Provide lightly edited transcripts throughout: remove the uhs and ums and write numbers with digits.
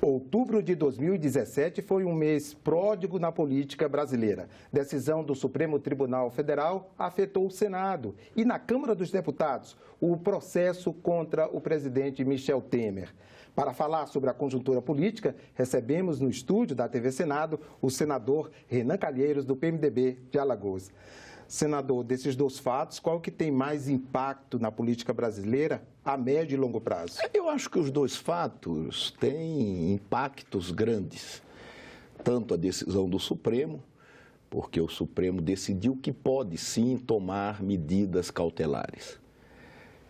Outubro de 2017 foi um mês pródigo na política brasileira. Decisão do Supremo Tribunal Federal afetou o Senado e, na Câmara dos Deputados, o processo contra o presidente Michel Temer. Para falar sobre a conjuntura política, recebemos no estúdio da TV Senado o senador Renan Calheiros, do PMDB de Alagoas. Senador, desses dois fatos, qual que tem mais impacto na política brasileira a médio e longo prazo? Eu acho que os dois fatos têm impactos grandes. Tanto a decisão do Supremo, porque o Supremo decidiu que pode sim tomar medidas cautelares.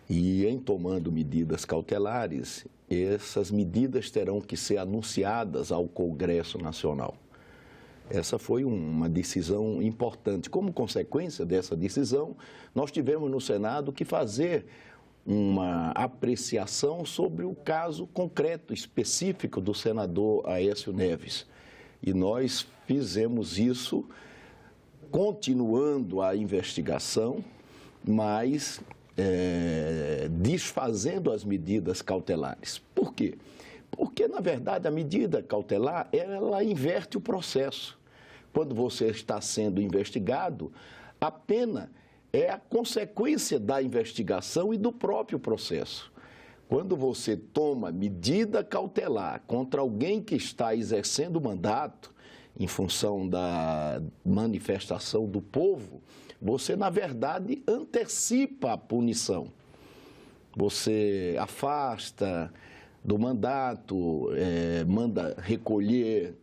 E em tomando medidas cautelares, essas medidas terão que ser anunciadas ao Congresso Nacional. Essa foi uma decisão importante. Como consequência dessa decisão, nós tivemos no Senado que fazer uma apreciação sobre o caso concreto, específico do senador Aécio Neves. E nós fizemos isso continuando a investigação, mas desfazendo as medidas cautelares. Por quê? Porque, na verdade, a medida cautelar, ela inverte o processo. Quando você está sendo investigado, a pena é a consequência da investigação e do próprio processo. Quando você toma medida cautelar contra alguém que está exercendo o mandato, em função da manifestação do povo, você, na verdade, antecipa a punição. Você afasta do mandato, manda recolher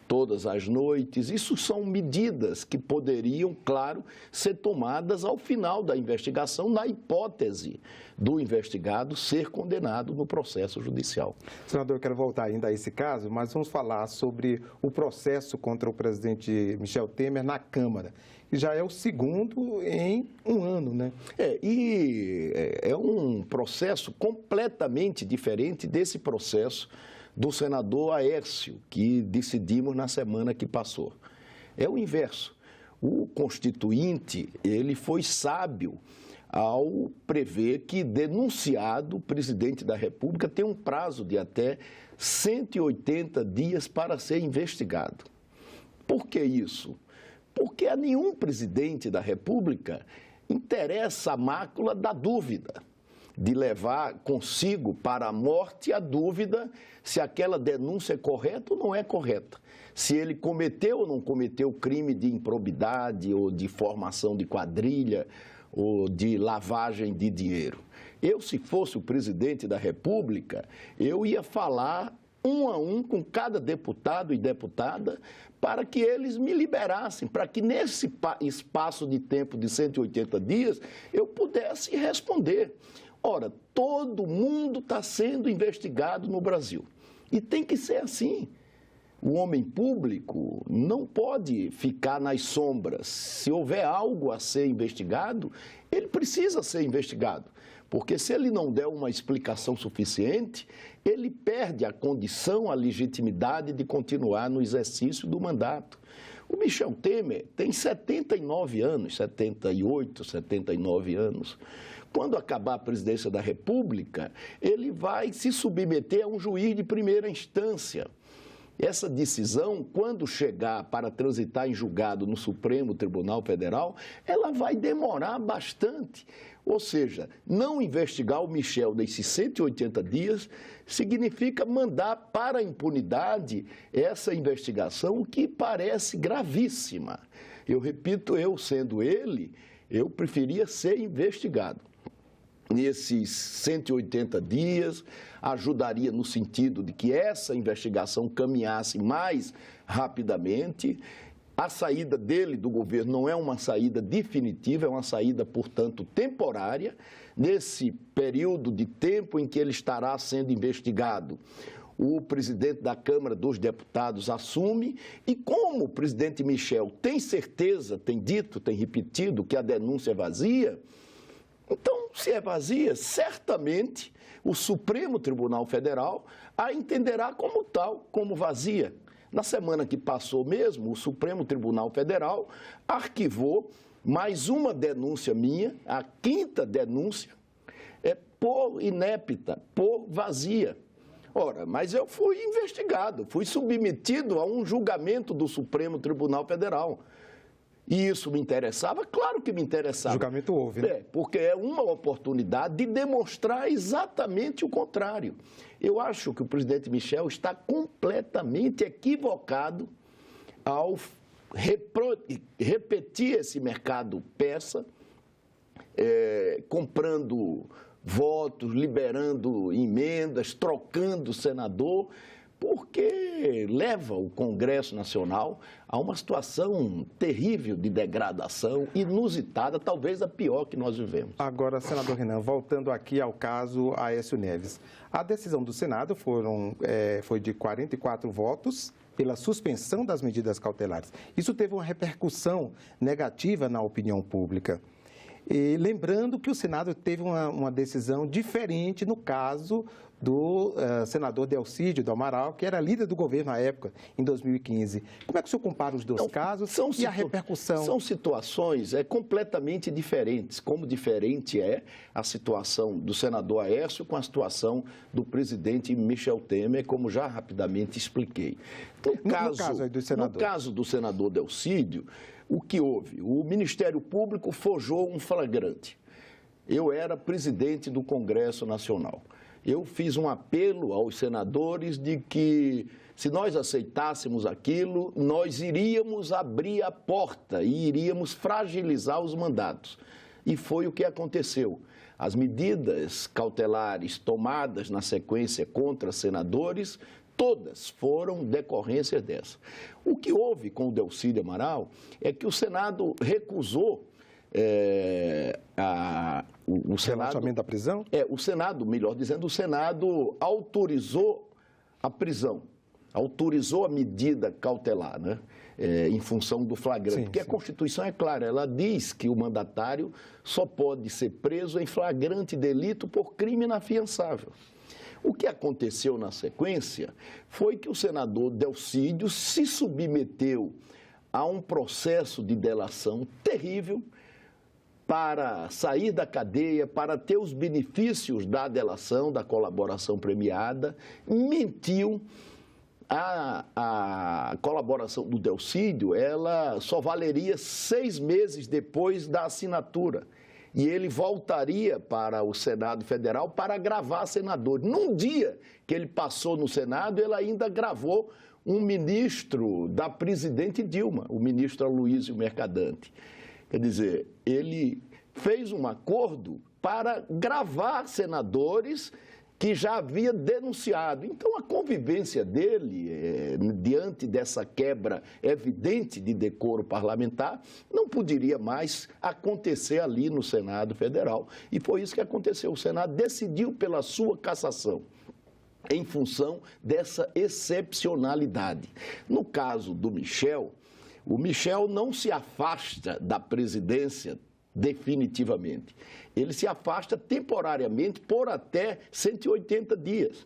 todas as noites. Isso são medidas que poderiam, claro, ser tomadas ao final da investigação, na hipótese do investigado ser condenado no processo judicial. Senador, eu quero voltar ainda a esse caso, mas vamos falar sobre o processo contra o presidente Michel Temer na Câmara. E já é o segundo em um ano, né? É um processo completamente diferente desse processo do senador Aécio, que decidimos na semana que passou. É o inverso. O Constituinte, ele foi sábio ao prever que denunciado, o presidente da República tem um prazo de até 180 dias para ser investigado. Por que isso? Porque a nenhum presidente da República interessa a mácula da dúvida, de levar consigo para a morte a dúvida se aquela denúncia é correta ou não é correta. Se ele cometeu ou não cometeu crime de improbidade ou de formação de quadrilha ou de lavagem de dinheiro. Eu, se fosse o presidente da República, eu ia falar um a um com cada deputado e deputada para que eles me liberassem, para que nesse espaço de tempo de 180 dias eu pudesse responder. Ora, todo mundo está sendo investigado no Brasil e tem que ser assim. O homem público não pode ficar nas sombras. Se houver algo a ser investigado, ele precisa ser investigado. Porque se ele não der uma explicação suficiente, ele perde a condição, a legitimidade de continuar no exercício do mandato. O Michel Temer tem 79 anos, 78, 79 anos. Quando acabar a presidência da República, ele vai se submeter a um juiz de primeira instância. Essa decisão, quando chegar para transitar em julgado no Supremo Tribunal Federal, ela vai demorar bastante. Ou seja, não investigar o Michel nesses 180 dias significa mandar para a impunidade essa investigação que parece gravíssima. Eu repito, eu sendo ele, eu preferia ser investigado. Nesses 180 dias, ajudaria no sentido de que essa investigação caminhasse mais rapidamente. A saída dele do governo não é uma saída definitiva, é uma saída, portanto, temporária. Nesse período de tempo em que ele estará sendo investigado, o presidente da Câmara dos Deputados assume e como o presidente Michel tem certeza, tem dito, tem repetido que a denúncia é vazia, então, se é vazia, certamente o Supremo Tribunal Federal a entenderá como tal, como vazia. Na semana que passou mesmo, o Supremo Tribunal Federal arquivou mais uma denúncia minha, a 5ª denúncia, por inépita, por vazia. Ora, mas eu fui investigado, fui submetido a um julgamento do Supremo Tribunal Federal. E isso me interessava? Claro que me interessava. Julgamento houve, né? Porque é uma oportunidade de demonstrar exatamente o contrário. Eu acho que o presidente Michel está completamente equivocado ao repetir esse mercado persa, comprando votos, liberando emendas, trocando senador, porque leva o Congresso Nacional a uma situação terrível de degradação, inusitada, talvez a pior que nós vivemos. Agora, senador Renan, voltando aqui ao caso Aécio Neves. A decisão do Senado foi de 44 votos pela suspensão das medidas cautelares. Isso teve uma repercussão negativa na opinião pública. E lembrando que o Senado teve uma decisão diferente no caso do senador Delcídio do Amaral, que era líder do governo à época, em 2015. Como é que o senhor compara os dois casos e a repercussão? São situações completamente diferentes, como diferente é a situação do senador Aécio com a situação do presidente Michel Temer, como já rapidamente expliquei. No caso do senador Delcídio, o que houve? O Ministério Público forjou um flagrante. Eu era presidente do Congresso Nacional. Eu fiz um apelo aos senadores de que, se nós aceitássemos aquilo, nós iríamos abrir a porta e iríamos fragilizar os mandatos. E foi o que aconteceu. As medidas cautelares tomadas na sequência contra senadores, todas foram decorrências dessa. O que houve com o Delcídio Amaral é que o Senado recusou o Senado, relaxamento da prisão? O Senado, melhor dizendo, o Senado autorizou a prisão, autorizou a medida cautelar, né? Em função do flagrante. Porque a Constituição é clara, ela diz que o mandatário só pode ser preso em flagrante delito por crime inafiançável. O que aconteceu na sequência foi que o senador Delcídio se submeteu a um processo de delação terrível para sair da cadeia, para ter os benefícios da delação, da colaboração premiada, mentiu. A colaboração do Delcídio, ela só valeria 6 meses depois da assinatura. E ele voltaria para o Senado Federal para gravar senador. Num dia que ele passou no Senado, ele ainda gravou um ministro da presidente Dilma, o ministro Aloysio Mercadante. Quer dizer, ele fez um acordo para gravar senadores que já havia denunciado. Então, a convivência dele, diante dessa quebra evidente de decoro parlamentar, não poderia mais acontecer ali no Senado Federal. E foi isso que aconteceu. O Senado decidiu pela sua cassação, em função dessa excepcionalidade. No caso do Michel, o Michel não se afasta da presidência definitivamente. Ele se afasta temporariamente por até 180 dias.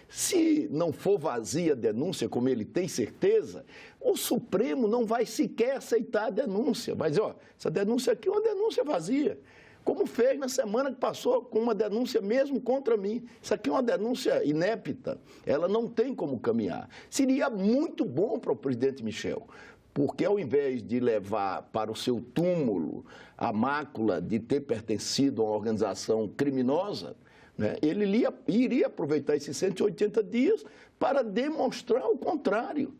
Se não for vazia a denúncia, como ele tem certeza, o Supremo não vai sequer aceitar a denúncia. Mas, essa denúncia aqui é uma denúncia vazia, como fez na semana que passou com uma denúncia mesmo contra mim. Isso aqui é uma denúncia inépita, ela não tem como caminhar. Seria muito bom para o presidente Michel, porque ao invés de levar para o seu túmulo a mácula de ter pertencido a uma organização criminosa, né, ele iria aproveitar esses 180 dias para demonstrar o contrário.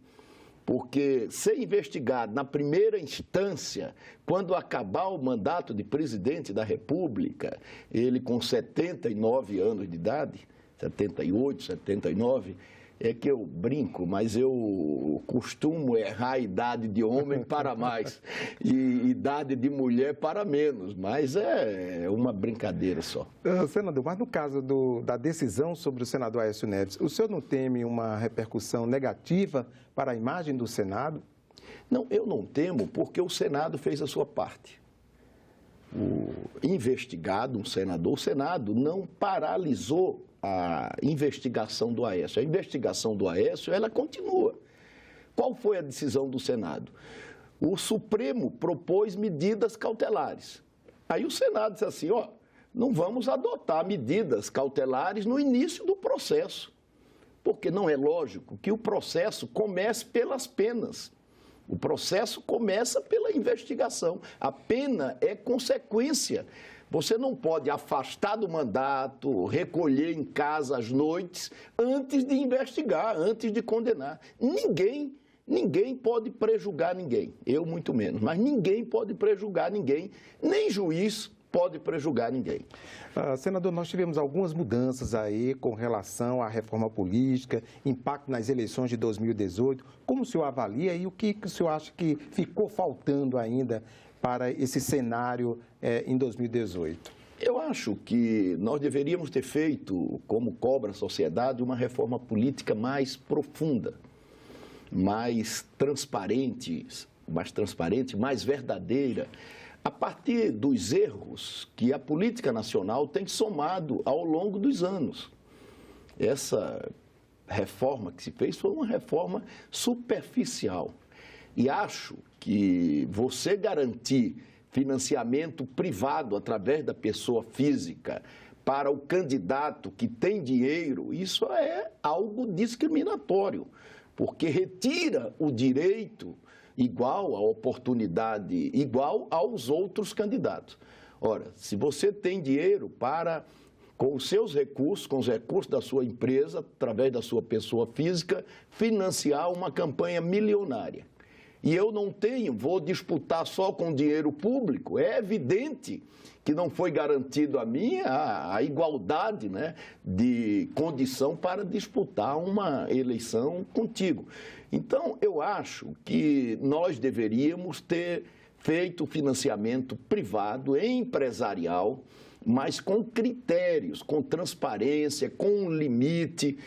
Porque ser investigado na primeira instância, quando acabar o mandato de presidente da República, ele com 79 anos de idade, 78, 79, é que eu brinco, mas eu costumo errar a idade de homem para mais e idade de mulher para menos, mas é uma brincadeira só. Senador, mas no caso da decisão sobre o senador Aécio Neves, o senhor não teme uma repercussão negativa para a imagem do Senado? Não, eu não temo, porque o Senado fez a sua parte. O investigado, um senador, o Senado não paralisou a investigação do Aécio. A investigação do Aécio, ela continua. Qual foi a decisão do Senado? O Supremo propôs medidas cautelares. Aí o Senado disse assim, ó, não vamos adotar medidas cautelares no início do processo, porque não é lógico que o processo comece pelas penas. O processo começa pela investigação. A pena é consequência. Você não pode afastar do mandato, recolher em casa às noites, antes de investigar, antes de condenar. Ninguém pode prejugar ninguém, eu muito menos, mas ninguém pode prejugar ninguém, nem juiz pode prejugar ninguém. Senador, nós tivemos algumas mudanças aí com relação à reforma política, impacto nas eleições de 2018. Como o senhor avalia e o que o senhor acha que ficou faltando ainda para esse cenário em 2018? Eu acho que nós deveríamos ter feito, como cobra a sociedade, uma reforma política mais profunda, mais transparente, mais verdadeira, a partir dos erros que a política nacional tem somado ao longo dos anos. Essa reforma que se fez foi uma reforma superficial. E acho que você garantir financiamento privado através da pessoa física para o candidato que tem dinheiro, isso é algo discriminatório, porque retira o direito igual, a oportunidade igual aos outros candidatos. Ora, se você tem dinheiro para, com os seus recursos, com os recursos da sua empresa, através da sua pessoa física, financiar uma campanha milionária, e eu não tenho, vou disputar só com dinheiro público, é evidente que não foi garantido a mim a igualdade, né, de condição para disputar uma eleição contigo. Então, eu acho que nós deveríamos ter feito financiamento privado, empresarial, mas com critérios, com transparência, com um limite,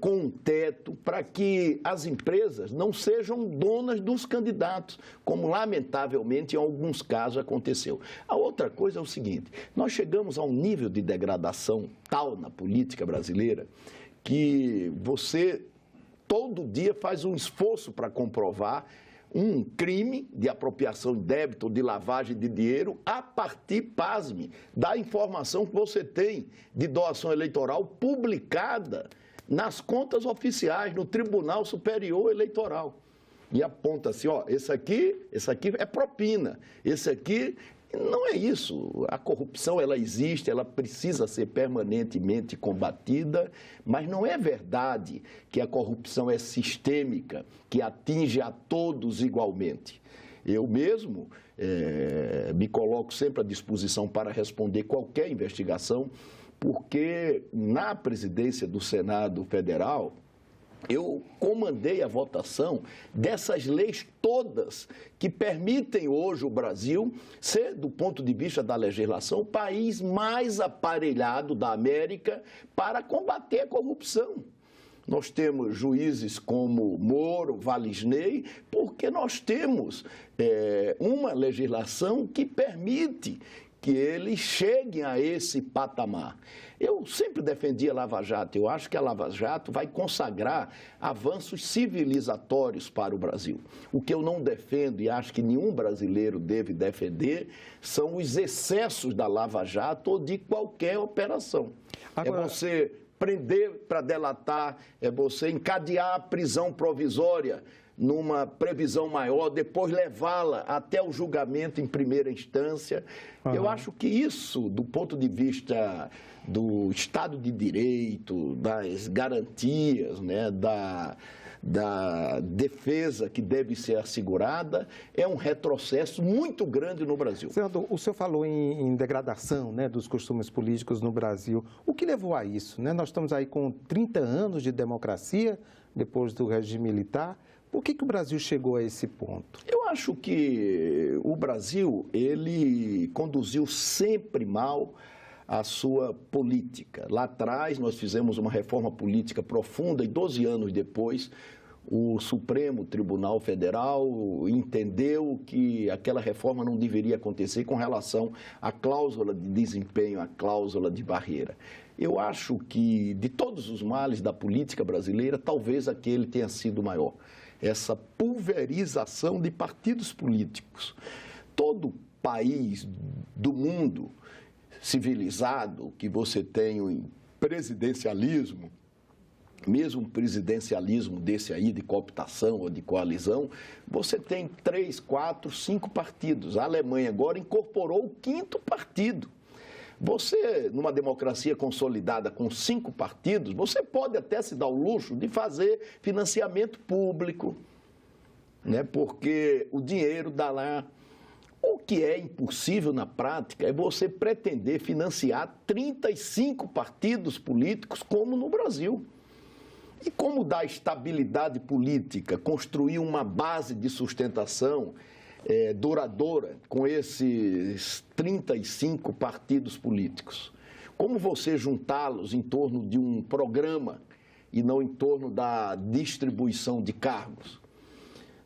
com um teto, para que as empresas não sejam donas dos candidatos, como lamentavelmente em alguns casos aconteceu. A outra coisa é o seguinte, nós chegamos a um nível de degradação tal na política brasileira que você todo dia faz um esforço para comprovar um crime de apropriação de débito ou de lavagem de dinheiro a partir, pasme, da informação que você tem de doação eleitoral publicada nas contas oficiais, no Tribunal Superior Eleitoral. E aponta assim, ó, esse aqui é propina, esse aqui não é isso. A corrupção, ela existe, ela precisa ser permanentemente combatida, mas não é verdade que a corrupção é sistêmica, que atinge a todos igualmente. Eu mesmo me coloco sempre à disposição para responder qualquer investigação, porque na presidência do Senado Federal, eu comandei a votação dessas leis todas que permitem hoje o Brasil ser, do ponto de vista da legislação, o país mais aparelhado da América para combater a corrupção. Nós temos juízes como Moro, Valisney, porque nós temos uma legislação que permite que eles cheguem a esse patamar. Eu sempre defendi a Lava Jato. Eu acho que a Lava Jato vai consagrar avanços civilizatórios para o Brasil. O que eu não defendo e acho que nenhum brasileiro deve defender são os excessos da Lava Jato ou de qualquer operação. Agora... É você prender para delatar, é você encadear a prisão provisória numa previsão maior, depois levá-la até o julgamento em primeira instância. Uhum. Eu acho que isso, do ponto de vista do Estado de Direito, das garantias, né, da defesa que deve ser assegurada, é um retrocesso muito grande no Brasil. Senador, o senhor falou em degradação, né, dos costumes políticos no Brasil. O que levou a isso, né? Nós estamos aí com 30 anos de democracia, depois do regime militar. Por que o Brasil chegou a esse ponto? Eu acho que o Brasil, ele conduziu sempre mal a sua política. Lá atrás, nós fizemos uma reforma política profunda e 12 anos depois, o Supremo Tribunal Federal entendeu que aquela reforma não deveria acontecer com relação à cláusula de desempenho, à cláusula de barreira. Eu acho que, de todos os males da política brasileira, talvez aquele tenha sido o maior. essa pulverização de partidos políticos. Todo país do mundo civilizado que você tem um presidencialismo, mesmo um presidencialismo desse aí de cooptação ou de coalizão, você tem 3, 4, 5 partidos. A Alemanha agora incorporou o 5º partido. Você, numa democracia consolidada com 5 partidos, você pode até se dar o luxo de fazer financiamento público, né? Porque o dinheiro dá lá. O que é impossível na prática é você pretender financiar 35 partidos políticos como no Brasil. E como dar estabilidade política, construir uma base de sustentação duradoura com esses 35 partidos políticos? Como você juntá-los em torno de um programa e não em torno da distribuição de cargos?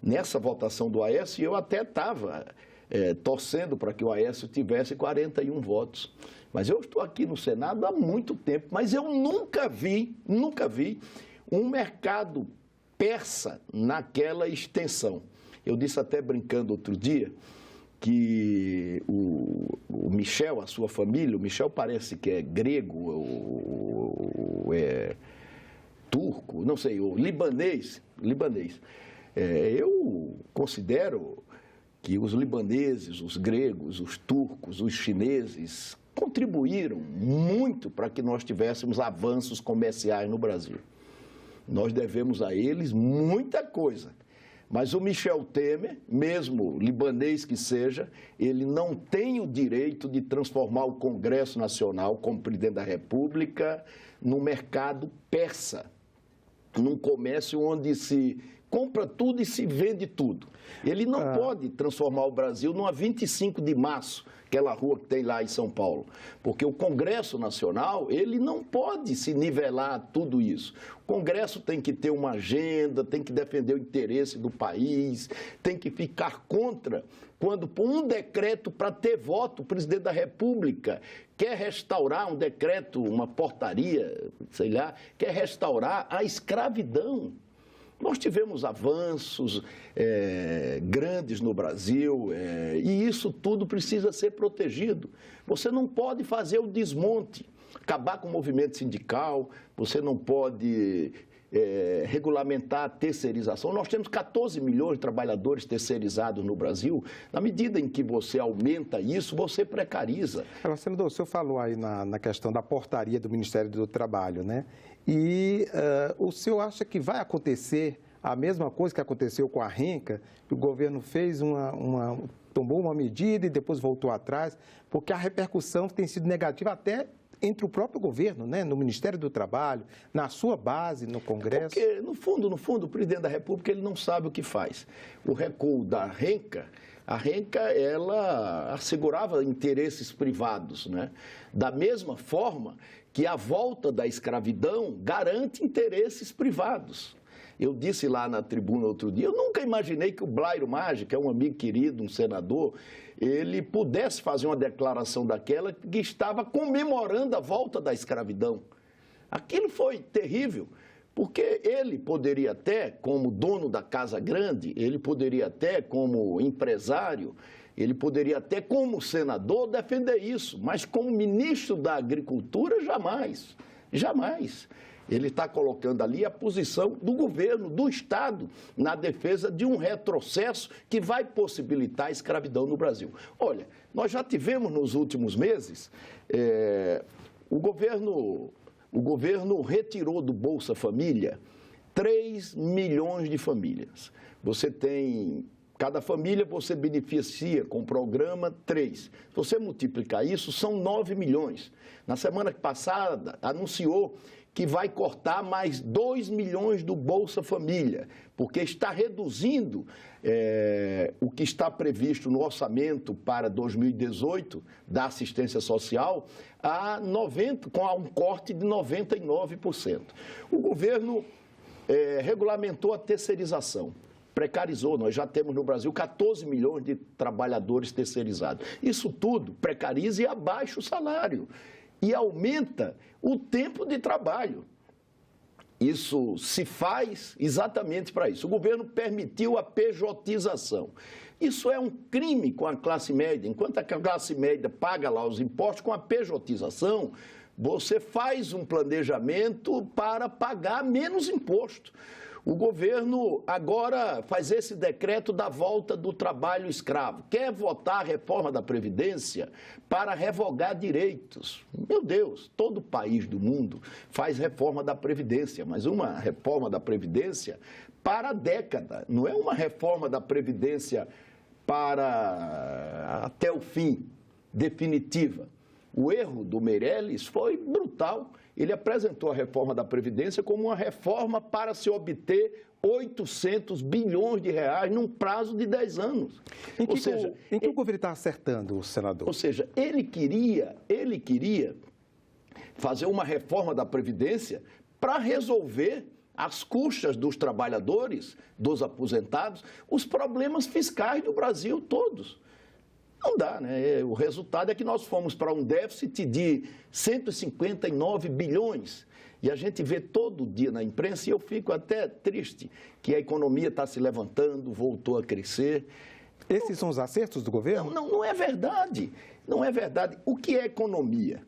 Nessa votação do Aécio, eu até estava torcendo para que o Aécio tivesse 41 votos. Mas eu estou aqui no Senado há muito tempo, mas eu nunca vi um mercado persa naquela extensão. Eu disse até brincando outro dia que o Michel, a sua família, o Michel parece que é grego ou é turco, não sei, ou libanês. Eu considero que os libaneses, os gregos, os turcos, os chineses contribuíram muito para que nós tivéssemos avanços comerciais no Brasil. Nós devemos a eles muita coisa. Mas o Michel Temer, mesmo libanês que seja, ele não tem o direito de transformar o Congresso Nacional, como presidente da República, num mercado persa, num comércio onde se compra tudo e se vende tudo. Ele não pode transformar o Brasil numa 25 de março, aquela rua que tem lá em São Paulo, porque o Congresso Nacional, ele não pode se nivelar a tudo isso. O Congresso tem que ter uma agenda, tem que defender o interesse do país, tem que ficar contra quando, por um decreto para ter voto, o presidente da República quer restaurar um decreto, uma portaria, sei lá, quer restaurar a escravidão. Nós tivemos avanços grandes no Brasil e isso tudo precisa ser protegido. Você não pode fazer o desmonte, acabar com o movimento sindical, você não pode regulamentar a terceirização. Nós temos 14 milhões de trabalhadores terceirizados no Brasil. Na medida em que você aumenta isso, você precariza. Agora, senador, o senhor falou aí na questão da portaria do Ministério do Trabalho, né? E o senhor acha que vai acontecer a mesma coisa que aconteceu com a Renca, que o governo fez tomou uma medida e depois voltou atrás, porque a repercussão tem sido negativa até entre o próprio governo, né? No Ministério do Trabalho, na sua base, no Congresso? Porque, no fundo, o presidente da República ele não sabe o que faz. O recuo da Renca, a Renca, ela assegurava interesses privados, né? Da mesma forma que a volta da escravidão garante interesses privados. Eu disse lá na tribuna outro dia, eu nunca imaginei que o Blairo Maggi, que é um amigo querido, um senador, ele pudesse fazer uma declaração daquela que estava comemorando a volta da escravidão. Aquilo foi terrível, porque ele poderia até, como dono da Casa Grande, ele poderia até, como empresário, ele poderia até, como senador, defender isso, mas como ministro da Agricultura, jamais, jamais. Ele está colocando ali a posição do governo, do Estado, na defesa de um retrocesso que vai possibilitar a escravidão no Brasil. Olha, nós já tivemos nos últimos meses, o governo retirou do Bolsa Família 3 milhões de famílias. Você tem... Cada família você beneficia com o programa 3. Se você multiplicar isso, são 9 milhões. Na semana passada, anunciou que vai cortar mais 2 milhões do Bolsa Família, porque está reduzindo o que está previsto no orçamento para 2018 da assistência social com um corte de 99%. O governo regulamentou a terceirização. Precarizou, nós já temos no Brasil 14 milhões de trabalhadores terceirizados. Isso tudo precariza e abaixa o salário e aumenta o tempo de trabalho. Isso se faz exatamente para isso. O governo permitiu a pejotização. Isso é um crime com a classe média. Enquanto a classe média paga lá os impostos, com a pejotização, você faz um planejamento para pagar menos imposto. O governo agora faz esse decreto da volta do trabalho escravo. Quer votar a reforma da Previdência para revogar direitos. Meu Deus, todo país do mundo faz reforma da Previdência, mas uma reforma da Previdência para a década. Não é uma reforma da Previdência para até o fim, definitiva. O erro do Meirelles foi brutal. Ele apresentou a reforma da Previdência como uma reforma para se obter 800 bilhões de reais num prazo de 10 anos. Em que o governo está acertando, senador? Ou seja, ele queria fazer uma reforma da Previdência para resolver às custas dos trabalhadores, dos aposentados, os problemas fiscais do Brasil todos. Não dá, né? O resultado é que nós fomos para um déficit de 159 bilhões. E a gente vê todo dia na imprensa, e eu fico até triste, que a economia está se levantando, voltou a crescer. Esses são os acertos do governo? Não é verdade. Não é verdade. O que é economia?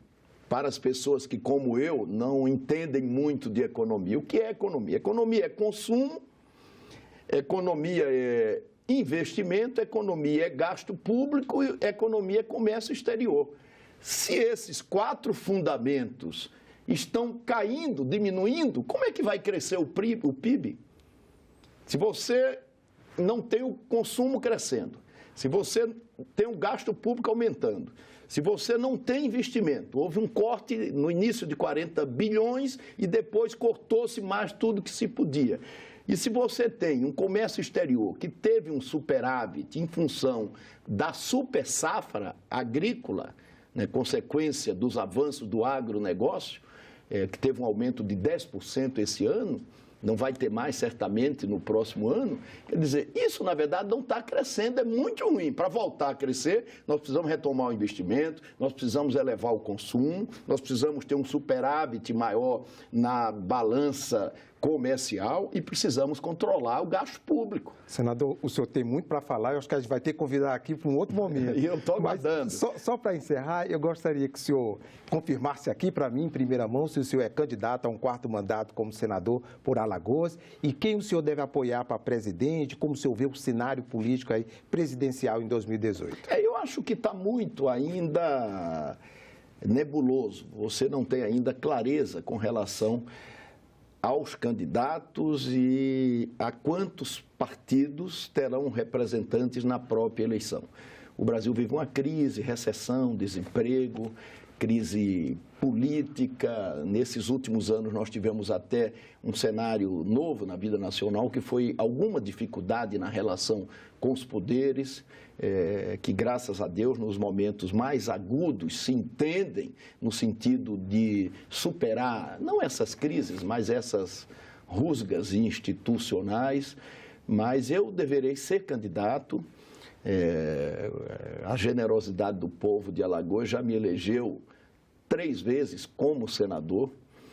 Para as pessoas que, como eu, não entendem muito de economia. O que é economia? Economia é consumo, economia é investimento, economia é gasto público e economia é comércio exterior. Se esses 4 fundamentos estão caindo, diminuindo, como é que vai crescer o PIB? Se você não tem o consumo crescendo, se você tem o gasto público aumentando, se você não tem investimento, houve um corte no início de 40 bilhões e depois cortou-se mais tudo que se podia. E se você tem um comércio exterior que teve um superávit em função da super safra agrícola, né, consequência dos avanços do agronegócio, que teve um aumento de 10% esse ano, não vai ter mais certamente no próximo ano, quer dizer, isso na verdade não está crescendo, é muito ruim. Para voltar a crescer, nós precisamos retomar o investimento, nós precisamos elevar o consumo, nós precisamos ter um superávit maior na balança comercial e precisamos controlar o gasto público. Senador, o senhor tem muito para falar, eu acho que a gente vai ter que convidar aqui para um outro momento. E eu estou aguardando. Só para encerrar, eu gostaria que o senhor confirmasse aqui para mim, em primeira mão, se o senhor é candidato a um 4º mandato como senador por Alagoas e quem o senhor deve apoiar para presidente, como o senhor vê o cenário político aí presidencial em 2018. Eu acho que está muito ainda nebuloso. Você não tem ainda clareza com relação aos candidatos e a quantos partidos terão representantes na própria eleição. O Brasil vive uma crise, recessão, desemprego, crise política. Nesses últimos anos nós tivemos até um cenário novo na vida nacional, que foi alguma dificuldade na relação com os poderes, que graças a Deus nos momentos mais agudos se entendem no sentido de superar, não essas crises, mas essas rusgas institucionais. Mas eu deverei ser candidato. A generosidade do povo de Alagoas já me elegeu 3 vezes como senador.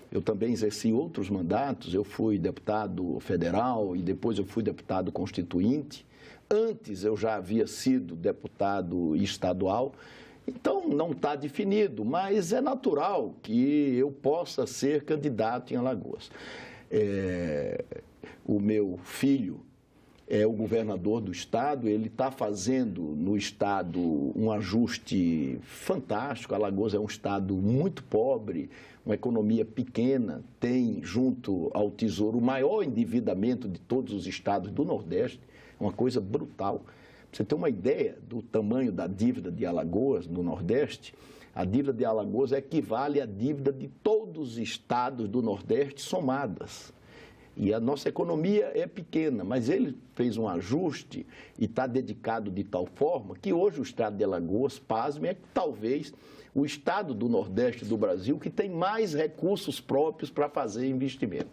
Eu também exerci outros mandatos, eu fui deputado federal e depois eu fui deputado constituinte. Antes eu já havia sido deputado estadual, então não está definido, mas é natural que eu possa ser candidato em Alagoas. O meu filho é o governador do estado, ele está fazendo no estado um ajuste fantástico. Alagoas é um estado muito pobre, uma economia pequena, tem junto ao Tesouro o maior endividamento de todos os estados do Nordeste, uma coisa brutal. Para você ter uma ideia do tamanho da dívida de Alagoas no Nordeste, a dívida de Alagoas equivale à dívida de todos os estados do Nordeste somadas. E a nossa economia é pequena, mas ele fez um ajuste e está dedicado de tal forma que hoje o estado de Alagoas, pasme, é talvez o estado do Nordeste do Brasil que tem mais recursos próprios para fazer investimento.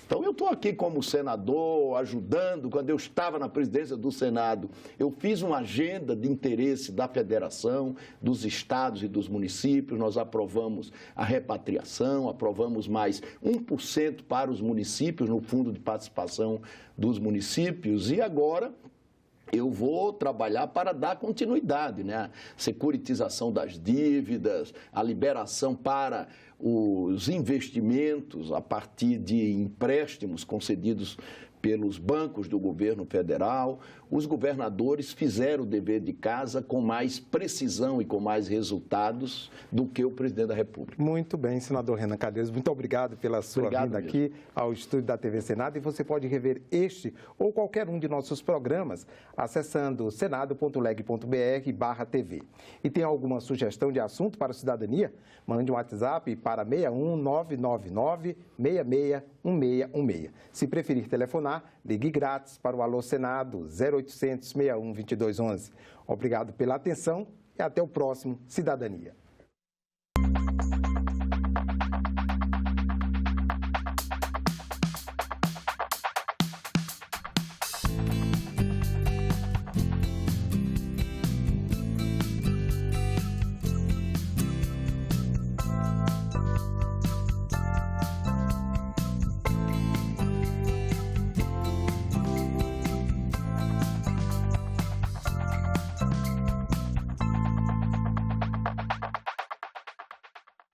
Então, eu estou aqui como senador, ajudando. Quando eu estava na presidência do Senado, eu fiz uma agenda de interesse da federação, dos estados e dos municípios. Nós aprovamos a repatriação, aprovamos mais 1% para os municípios no fundo de participação dos municípios. E agora eu vou trabalhar para dar continuidade, né? A securitização das dívidas, a liberação para os investimentos a partir de empréstimos concedidos pelos bancos do governo federal. Os governadores fizeram o dever de casa com mais precisão e com mais resultados do que o presidente da República. Muito bem, senador Renan Calheiros, muito obrigado pela sua vinda aqui ao estúdio da TV Senado, e você pode rever este ou qualquer um de nossos programas acessando senado.leg.br/TV. E tem alguma sugestão de assunto para a cidadania? Mande um WhatsApp para 61999661616. Se preferir telefonar, ligue grátis para o Alô Senado 0800 61 2211. Obrigado pela atenção e até o próximo Cidadania.